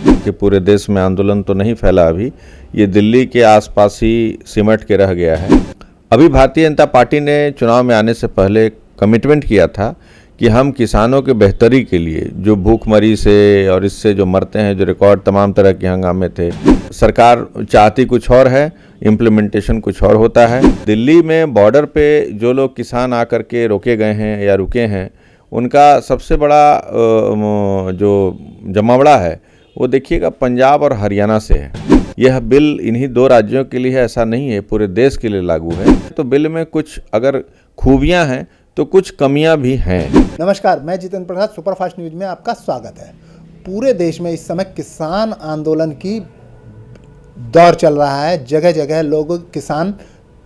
कि पूरे देश में आंदोलन तो नहीं फैला अभी, ये दिल्ली के आसपास ही सिमट के रह गया है। अभी भारतीय जनता पार्टी ने चुनाव में आने से पहले कमिटमेंट किया था कि हम किसानों के बेहतरी के लिए, जो भूखमरी से और इससे जो मरते हैं, जो रिकॉर्ड तमाम तरह के हंगामे थे, सरकार चाहती कुछ और है, इम्प्लीमेंटेशन कुछ और होता है। दिल्ली में बॉर्डर पे जो लोग किसान आकर के रोके गए हैं या रुके हैं, उनका सबसे बड़ा जो जमावड़ा है वो देखिएगा पंजाब और हरियाणा से है। यह बिल इन्हीं दो राज्यों के लिए है, ऐसा नहीं है, पूरे देश के लिए लागू है। तो बिल में कुछ अगर खूबियां हैं तो कुछ कमियां भी हैं। नमस्कार, मैं जितेंद्र प्रसाद, सुपरफास्ट न्यूज में आपका स्वागत है। पूरे देश में इस समय किसान आंदोलन की दौर चल रहा है। जगह जगह लोग किसान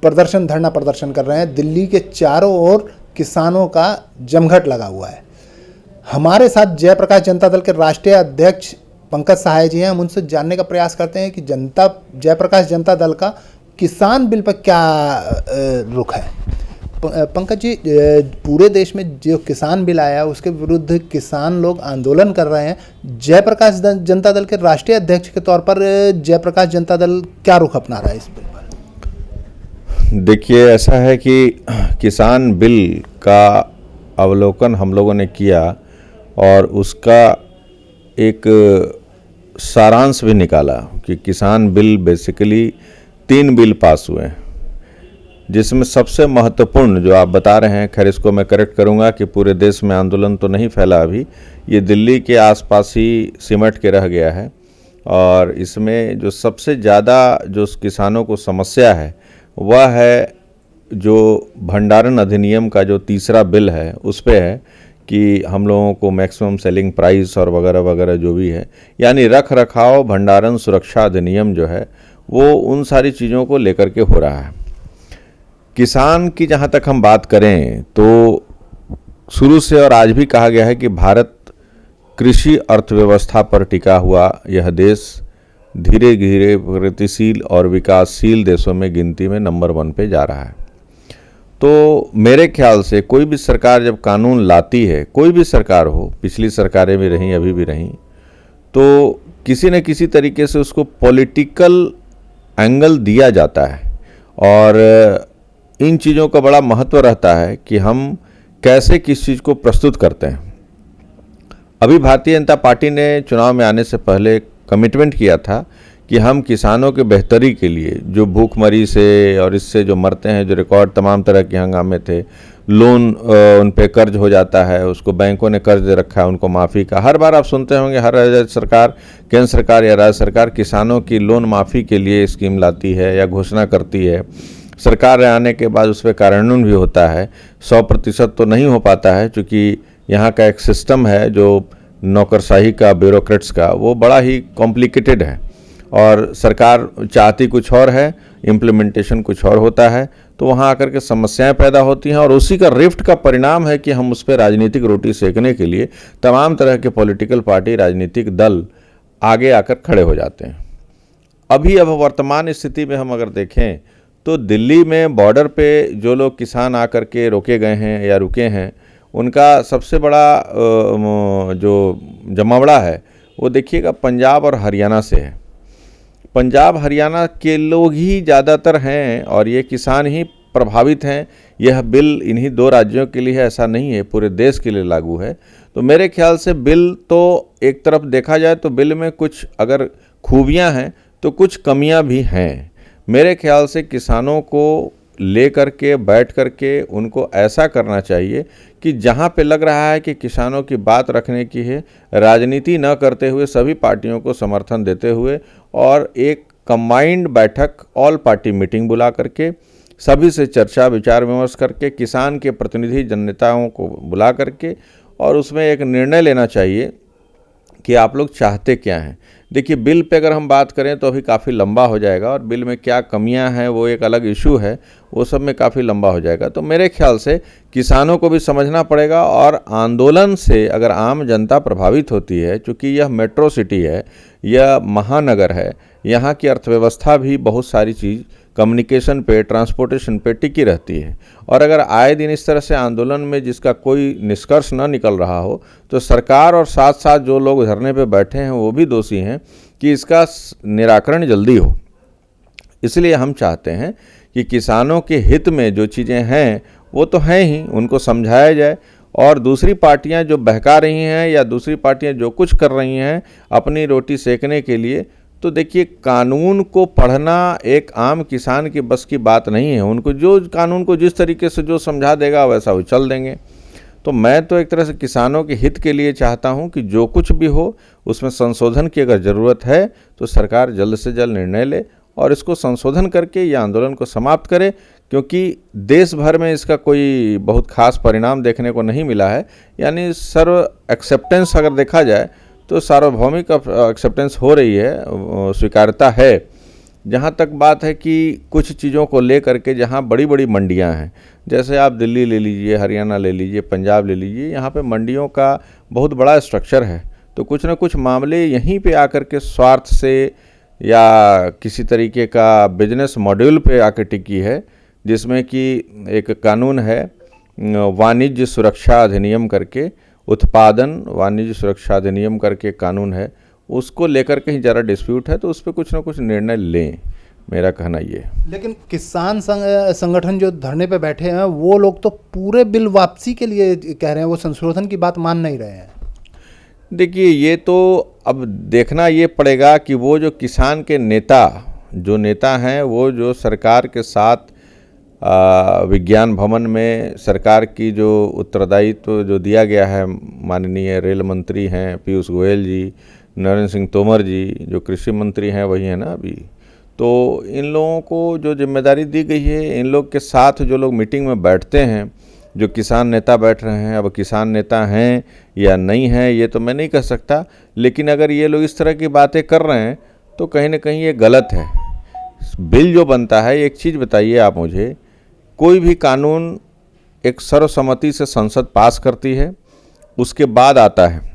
प्रदर्शन, धरना प्रदर्शन कर रहे हैं। दिल्ली के चारों ओर किसानों का जमघट लगा हुआ है। हमारे साथ जयप्रकाश जनता दल के राष्ट्रीय अध्यक्ष पंकज सहाय जी हैं। हम उनसे जानने का प्रयास करते हैं कि जयप्रकाश जनता दल का किसान बिल पर क्या रुख है। पंकज जी, पूरे देश में जो किसान बिल आया उसके विरुद्ध किसान लोग आंदोलन कर रहे हैं। जयप्रकाश जनता दल के राष्ट्रीय अध्यक्ष के तौर पर जयप्रकाश जनता दल क्या रुख अपना रहा है इस बिल पर? देखिए, ऐसा है कि किसान बिल का अवलोकन हम लोगों ने किया और उसका एक सारांश भी निकाला कि किसान बिल बेसिकली 3 बिल पास हुए हैं, जिसमें सबसे महत्वपूर्ण जो आप बता रहे हैं, खैर इसको मैं करेक्ट करूंगा कि पूरे देश में आंदोलन तो नहीं फैला अभी, ये दिल्ली के आसपास ही सिमट के रह गया है। और इसमें जो सबसे ज़्यादा जो किसानों को समस्या है वह है जो भंडारण अधिनियम का जो तीसरा बिल है उस पे है कि हम लोगों को मैक्सिमम सेलिंग प्राइस और वगैरह वगैरह जो भी है, यानी रख रखाव भंडारण सुरक्षा अधिनियम जो है वो उन सारी चीज़ों को लेकर के हो रहा है। किसान की जहाँ तक हम बात करें तो शुरू से और आज भी कहा गया है कि भारत कृषि अर्थव्यवस्था पर टिका हुआ यह देश धीरे धीरे प्रगतिशील और विकासशील देशों में गिनती में नंबर 1 पे जा रहा है। तो मेरे ख्याल से कोई भी सरकार जब कानून लाती है, कोई भी सरकार हो, पिछली सरकारें भी रहीं, अभी भी रहीं, तो किसी न किसी तरीके से उसको पॉलिटिकल एंगल दिया जाता है। और इन चीज़ों का बड़ा महत्व रहता है कि हम कैसे किस चीज़ को प्रस्तुत करते हैं। अभी भारतीय जनता पार्टी ने चुनाव में आने से पहले कमिटमेंट किया था कि हम किसानों के बेहतरी के लिए, जो भूखमरी से और इससे जो मरते हैं, जो रिकॉर्ड तमाम तरह के हंगामे थे, लोन उन पे कर्ज हो जाता है, उसको बैंकों ने कर्ज दे रखा है, उनको माफ़ी का हर बार आप सुनते होंगे, हर सरकार, केंद्र सरकार या राज्य सरकार किसानों की लोन माफ़ी के लिए स्कीम लाती है या घोषणा करती है। सरकार आने के बाद उस पर कार्यान्वयन भी होता है। 100% तो नहीं हो पाता है, क्योंकि यहाँ का एक सिस्टम है जो नौकरशाही का, ब्यूरोक्रेट्स का, वो बड़ा ही कॉम्प्लिकेटेड है और सरकार चाहती कुछ और है, इम्प्लीमेंटेशन कुछ और होता है। तो वहाँ आकर के समस्याएं पैदा होती हैं और उसी का रिफ्ट का परिणाम है कि हम उस पर राजनीतिक रोटी सेकने के लिए तमाम तरह के पॉलिटिकल पार्टी, राजनीतिक दल आगे आकर खड़े हो जाते हैं। अब वर्तमान स्थिति में हम अगर देखें तो दिल्ली में बॉर्डर पे जो लोग किसान आकर के रोके गए हैं या रुके हैं, उनका सबसे बड़ा जो जमावड़ा है वो देखिएगा पंजाब और हरियाणा से है। पंजाब हरियाणा के लोग ही ज़्यादातर हैं और ये किसान ही प्रभावित हैं। यह बिल इन्हीं दो राज्यों के लिए है, ऐसा नहीं है, पूरे देश के लिए लागू है। तो मेरे ख्याल से बिल तो एक तरफ देखा जाए तो बिल में कुछ अगर खूबियां हैं तो कुछ कमियां भी हैं। मेरे ख्याल से किसानों को ले करके बैठ करके उनको ऐसा करना चाहिए कि जहाँ पे लग रहा है कि किसानों की बात रखने की है, राजनीति न करते हुए सभी पार्टियों को समर्थन देते हुए और एक कंबाइंड बैठक, ऑल पार्टी मीटिंग बुला करके सभी से चर्चा विचार विमर्श करके किसान के प्रतिनिधि जननेताओं को बुला करके और उसमें एक निर्णय लेना चाहिए कि आप लोग चाहते क्या हैं। देखिए, बिल पे अगर हम बात करें तो अभी काफ़ी लंबा हो जाएगा और बिल में क्या कमियां हैं वो एक अलग इशू है, वो सब में काफ़ी लंबा हो जाएगा। तो मेरे ख्याल से किसानों को भी समझना पड़ेगा और आंदोलन से अगर आम जनता प्रभावित होती है, चूँकि यह मेट्रो सिटी है, यह महानगर है, यहाँ की अर्थव्यवस्था भी बहुत सारी चीज़ कम्युनिकेशन पे, ट्रांसपोर्टेशन पे टिकी रहती है। और अगर आए दिन इस तरह से आंदोलन में जिसका कोई निष्कर्ष न निकल रहा हो तो सरकार और साथ साथ जो लोग धरने पे बैठे हैं वो भी दोषी हैं कि इसका निराकरण जल्दी हो। इसलिए हम चाहते हैं कि किसानों के हित में जो चीज़ें हैं वो तो हैं ही, उनको समझाया जाए। और दूसरी पार्टियां जो बहका रही हैं या दूसरी पार्टियां जो कुछ कर रही हैं अपनी रोटी सेकने के लिए, तो देखिए कानून को पढ़ना एक आम किसान की बस की बात नहीं है। उनको जो कानून को जिस तरीके से जो समझा देगा वैसा वो चल देंगे। तो मैं तो एक तरह से किसानों के हित के लिए चाहता हूं कि जो कुछ भी हो उसमें संशोधन की अगर ज़रूरत है तो सरकार जल्द से जल्द निर्णय ले और इसको संशोधन करके ये आंदोलन को समाप्त करे, क्योंकि देश भर में इसका कोई बहुत खास परिणाम देखने को नहीं मिला है। यानी सर्व एक्सेप्टेंस अगर देखा जाए तो सार्वभौमिक एक्सेप्टेंस हो रही है, स्वीकार्यता है। जहाँ तक बात है कि कुछ चीज़ों को ले करके जहाँ बड़ी बड़ी मंडियाँ हैं, जैसे आप दिल्ली ले लीजिए, हरियाणा ले लीजिए, पंजाब ले लीजिए, यहाँ पे मंडियों का बहुत बड़ा स्ट्रक्चर है। तो कुछ ना कुछ मामले यहीं पे आकर के स्वार्थ से या किसी तरीके का बिजनेस मॉड्यूल पे आकर टिकी है, जिसमें कि एक कानून है वाणिज्य सुरक्षा अधिनियम करके, उत्पादन वाणिज्य सुरक्षा अधिनियम करके कानून है, उसको लेकर के ही ज़रा डिस्प्यूट है। तो उस पर कुछ ना कुछ निर्णय लें, मेरा कहना ये। लेकिन किसान संगठन जो धरने पे बैठे हैं वो लोग तो पूरे बिल वापसी के लिए कह रहे हैं, वो संशोधन की बात मान नहीं रहे हैं। देखिए ये तो अब देखना ये पड़ेगा कि वो जो किसान के नेता हैं वो जो सरकार के साथ विज्ञान भवन में सरकार की जो उत्तरदायित्व जो दिया गया है, माननीय रेल मंत्री हैं पीयूष गोयल जी, नरेंद्र सिंह तोमर जी जो कृषि मंत्री हैं वही है ना अभी, तो इन लोगों को जो जिम्मेदारी दी गई है, इन लोग के साथ जो लोग मीटिंग में बैठते हैं, जो किसान नेता बैठ रहे हैं, अब किसान नेता हैं या नहीं हैं ये तो मैं नहीं कह सकता, लेकिन अगर ये लोग इस तरह की बातें कर रहे हैं तो कहीं ना कहीं ये गलत है। बिल जो बनता है, एक चीज़ बताइए आप मुझे, कोई भी कानून एक सर्वसम्मति से संसद पास करती है, उसके बाद आता है।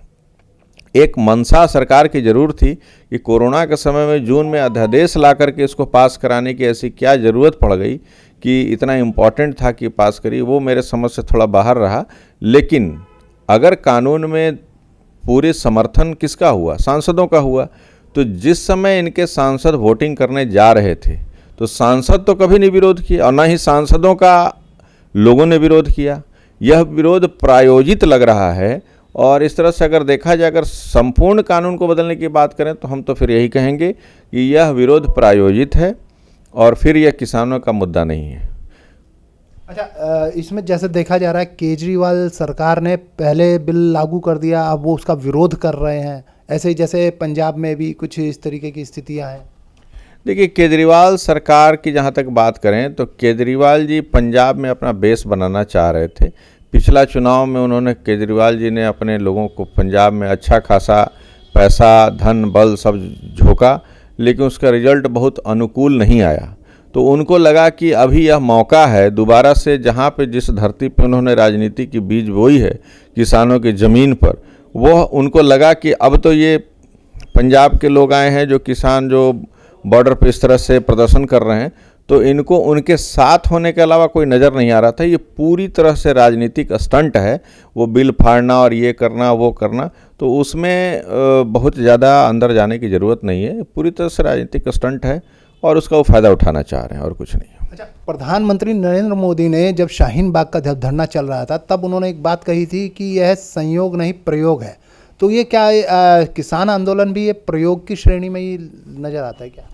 एक मंशा सरकार की जरूर थी कि कोरोना के समय में जून में अध्यादेश ला करके इसको पास कराने की ऐसी क्या ज़रूरत पड़ गई कि इतना इम्पॉर्टेंट था कि पास करी, वो मेरे समझ से थोड़ा बाहर रहा। लेकिन अगर कानून में पूरे समर्थन किसका हुआ, सांसदों का हुआ, तो जिस समय इनके सांसद वोटिंग करने जा रहे थे तो सांसद तो कभी नहीं विरोध किया और ना ही सांसदों का लोगों ने विरोध किया। यह विरोध प्रायोजित लग रहा है। और इस तरह से अगर देखा जाए, अगर संपूर्ण कानून को बदलने की बात करें तो हम तो फिर यही कहेंगे कि यह विरोध प्रायोजित है और फिर यह किसानों का मुद्दा नहीं है। अच्छा, इसमें जैसे देखा जा रहा है केजरीवाल सरकार ने पहले बिल लागू कर दिया, अब वो उसका विरोध कर रहे हैं, ऐसे ही जैसे पंजाब में भी कुछ इस तरीके की स्थितियां हैं। देखिए केजरीवाल सरकार की जहाँ तक बात करें तो केजरीवाल जी पंजाब में अपना बेस बनाना चाह रहे थे। पिछला चुनाव में उन्होंने, केजरीवाल जी ने अपने लोगों को पंजाब में अच्छा खासा पैसा, धन, बल सब झोंका, लेकिन उसका रिजल्ट बहुत अनुकूल नहीं आया। तो उनको लगा कि अभी यह मौका है दोबारा से, जहाँ पे जिस धरती पे उन्होंने राजनीति की बीज बोई है किसानों की ज़मीन पर, वह उनको लगा कि अब तो ये पंजाब के लोग आए हैं जो किसान जो बॉर्डर पे इस तरह से प्रदर्शन कर रहे हैं, तो इनको उनके साथ होने के अलावा कोई नज़र नहीं आ रहा था। ये पूरी तरह से राजनीतिक स्टंट है, वो बिल फाड़ना और ये करना वो करना, तो उसमें बहुत ज़्यादा अंदर जाने की ज़रूरत नहीं है। पूरी तरह से राजनीतिक स्टंट है और उसका वो फ़ायदा उठाना चाह रहे हैं और कुछ नहीं। अच्छा, प्रधानमंत्री नरेंद्र मोदी ने जब शाहीन बाग का धरना चल रहा था तब उन्होंने एक बात कही थी कि यह संयोग नहीं प्रयोग है। तो ये क्या किसान आंदोलन भी ये प्रयोग की श्रेणी में ही नज़र आता है क्या?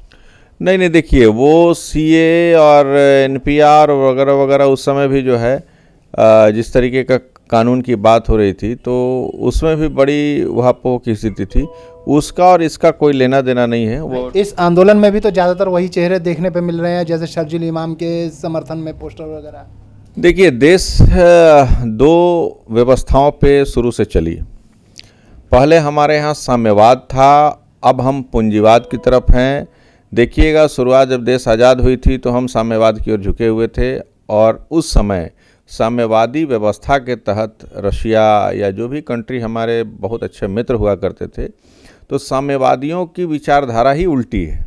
नहीं, देखिए वो सीए और एनपीआर वगैरह वगैरह उस समय भी जो है जिस तरीके का कानून की बात हो रही थी तो उसमें भी बड़ी वहापोह की स्थिति थी, उसका और इसका कोई लेना देना नहीं है। वो इस आंदोलन में भी तो ज़्यादातर वही चेहरे देखने पे मिल रहे हैं, जैसे शर्जील इमाम के समर्थन में पोस्टर वगैरह। देखिए देश दो व्यवस्थाओं पे शुरू से चली। पहले हमारे यहाँ साम्यवाद था, अब हम पूंजीवाद की तरफ हैं। देखिएगा शुरुआत जब देश आज़ाद हुई थी तो हम साम्यवाद की ओर झुके हुए थे और उस समय साम्यवादी व्यवस्था के तहत रशिया या जो भी कंट्री हमारे बहुत अच्छे मित्र हुआ करते थे, तो साम्यवादियों की विचारधारा ही उल्टी है।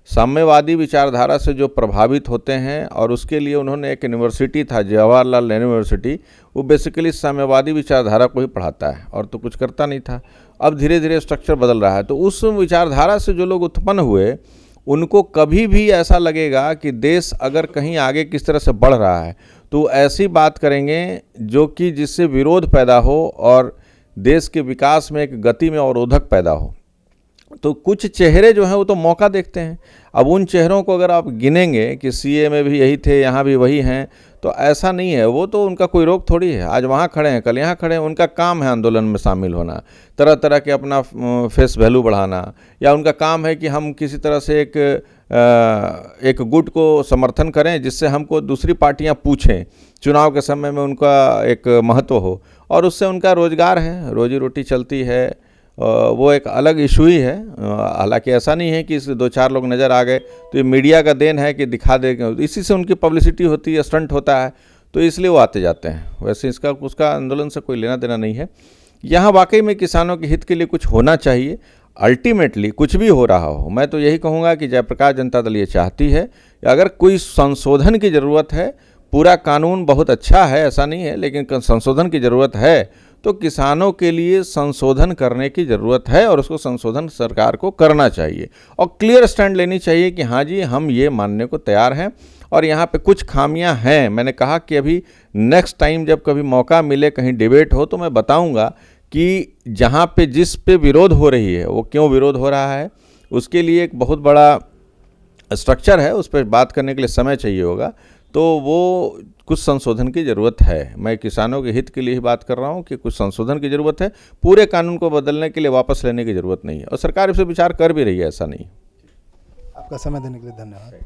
साम्यवादी विचारधारा से जो प्रभावित होते हैं, और उसके लिए उन्होंने एक यूनिवर्सिटी था जवाहरलाल नेहरू यूनिवर्सिटी, वो बेसिकली साम्यवादी विचारधारा को ही पढ़ाता है और तो कुछ करता नहीं था। अब धीरे धीरे स्ट्रक्चर बदल रहा है। तो उस विचारधारा से जो लोग उत्पन्न हुए, उनको कभी भी ऐसा लगेगा कि देश अगर कहीं आगे किस तरह से बढ़ रहा है तो ऐसी बात करेंगे जो कि जिससे विरोध पैदा हो और देश के विकास में एक गति में अवरोधक पैदा हो। तो कुछ चेहरे जो हैं वो तो मौका देखते हैं। अब उन चेहरों को अगर आप गिनेंगे कि सीए में भी यही थे, यहाँ भी वही हैं, तो ऐसा नहीं है। वो तो उनका कोई रोक थोड़ी है, आज वहाँ खड़े हैं कल यहाँ खड़े हैं, उनका काम है आंदोलन में शामिल होना, तरह तरह के अपना फेस वैल्यू बढ़ाना, या उनका काम है कि हम किसी तरह से एक गुट को समर्थन करें जिससे हमको दूसरी पार्टियां पूछें, चुनाव के समय में उनका एक महत्व हो, और उससे उनका रोजगार है, रोजी रोटी चलती है। वो एक अलग इशू ही है। हालांकि ऐसा नहीं है कि इस 2-4 लोग नज़र आ गए तो ये मीडिया का देन है कि दिखा दे, इसी से उनकी पब्लिसिटी होती है, स्टंट होता है, तो इसलिए वो आते जाते हैं। वैसे इसका उसका आंदोलन से कोई लेना देना नहीं है। यहाँ वाकई में किसानों के हित के लिए कुछ होना चाहिए। अल्टीमेटली कुछ भी हो रहा हो, मैं तो यही कहूँगा कि जयप्रकाश जनता दल ये चाहती है कि अगर कोई संशोधन की ज़रूरत है, पूरा कानून बहुत अच्छा है ऐसा नहीं है, लेकिन संशोधन की ज़रूरत है तो किसानों के लिए संशोधन करने की ज़रूरत है, और उसको संशोधन सरकार को करना चाहिए और क्लियर स्टैंड लेनी चाहिए कि हाँ जी हम ये मानने को तैयार हैं और यहाँ पे कुछ खामियां हैं। मैंने कहा कि अभी नेक्स्ट टाइम जब कभी मौका मिले, कहीं डिबेट हो, तो मैं बताऊंगा कि जहाँ पे जिस पे विरोध हो रही है वो क्यों विरोध हो रहा है, उसके लिए एक बहुत बड़ा स्ट्रक्चर है, उस पर बात करने के लिए समय चाहिए होगा। तो वो कुछ संशोधन की ज़रूरत है। मैं किसानों के हित के लिए ही बात कर रहा हूँ कि कुछ संशोधन की ज़रूरत है, पूरे कानून को बदलने के लिए वापस लेने की ज़रूरत नहीं है, और सरकार इस पर विचार कर भी रही है, ऐसा नहीं। आपका समय देने के लिए धन्यवाद।